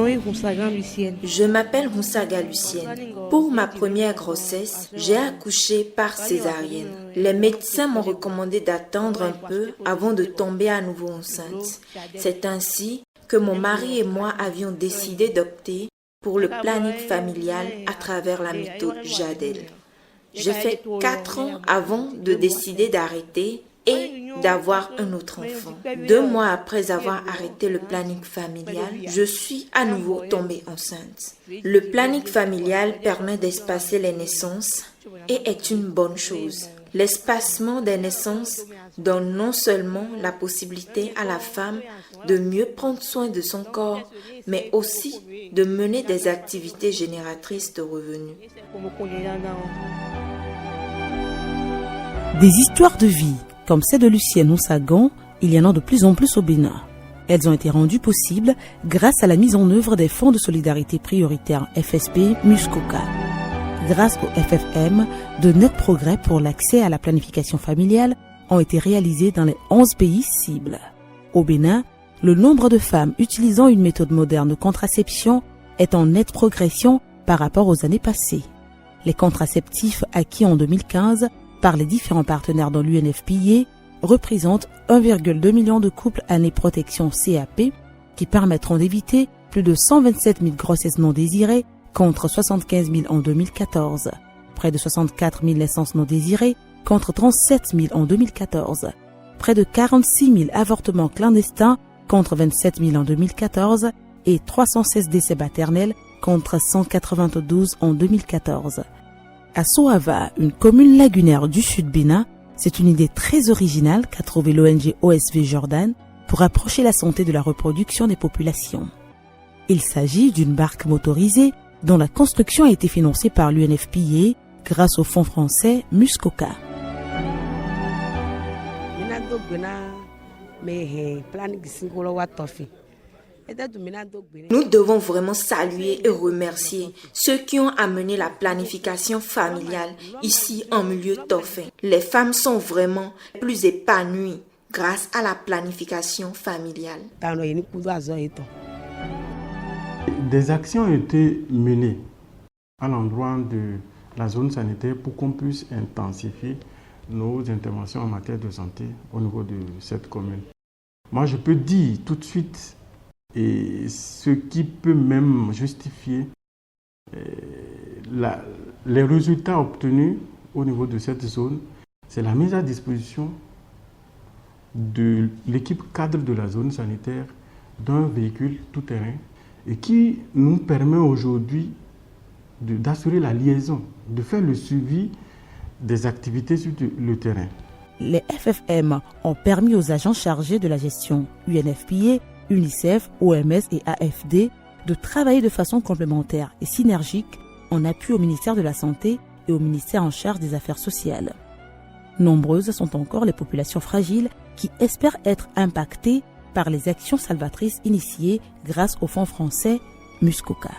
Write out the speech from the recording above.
Je m'appelle Moussaga Lucienne. Pour ma première grossesse, j'ai accouché par césarienne. Les médecins m'ont recommandé d'attendre un peu avant de tomber à nouveau enceinte. C'est ainsi que mon mari et moi avions décidé d'opter pour le planning familial à travers la méthode Jadel. J'ai fait 4 ans avant de décider d'arrêter et d'avoir un autre enfant. 2 mois après avoir arrêté le planning familial, je suis à nouveau tombée enceinte. Le planning familial permet d'espacer les naissances et est une bonne chose. L'espacement des naissances donne non seulement la possibilité à la femme de mieux prendre soin de son corps, mais aussi de mener des activités génératrices de revenus. Des histoires de vie, comme celle de Lucienne Onsagan, il y en a de plus en plus au Bénin. Elles ont été rendues possibles grâce à la mise en œuvre des fonds de solidarité prioritaire FSP Muskoka. Grâce au FFM, de nets progrès pour l'accès à la planification familiale ont été réalisés dans les 11 pays cibles. Au Bénin, le nombre de femmes utilisant une méthode moderne de contraception est en nette progression par rapport aux années passées. Les contraceptifs acquis en 2015 par les différents partenaires dans l'UNFPA représentent 1,2 million de couples années protection CAP qui permettront d'éviter plus de 127 000 grossesses non désirées contre 75 000 en 2014, près de 64 000 naissances non désirées contre 37 000 en 2014, près de 46 000 avortements clandestins contre 27 000 en 2014 et 316 décès maternels contre 192 en 2014. À Soava, une commune lagunaire du sud Bénin, c'est une idée très originale qu'a trouvée l'ONG OSV Jordan pour approcher la santé de la reproduction des populations. Il s'agit d'une barque motorisée dont la construction a été financée par l'UNFPA grâce au fonds français Muskoka. Nous devons vraiment saluer et remercier ceux qui ont amené la planification familiale ici en milieu Tofin. Les femmes sont vraiment plus épanouies grâce à la planification familiale. Des actions ont été menées à l'endroit de la zone sanitaire pour qu'on puisse intensifier nos interventions en matière de santé au niveau de cette commune. Moi, je peux dire tout de suite, et ce qui peut même justifier les résultats obtenus au niveau de cette zone, c'est la mise à disposition de l'équipe cadre de la zone sanitaire d'un véhicule tout-terrain et qui nous permet aujourd'hui d'assurer la liaison, de faire le suivi des activités sur le terrain. Les FFM ont permis aux agents chargés de la gestion UNFPA, UNICEF, OMS et AFD de travailler de façon complémentaire et synergique en appui au ministère de la Santé et au ministère en charge des Affaires sociales. Nombreuses sont encore les populations fragiles qui espèrent être impactées par les actions salvatrices initiées grâce au fonds français Muskoka.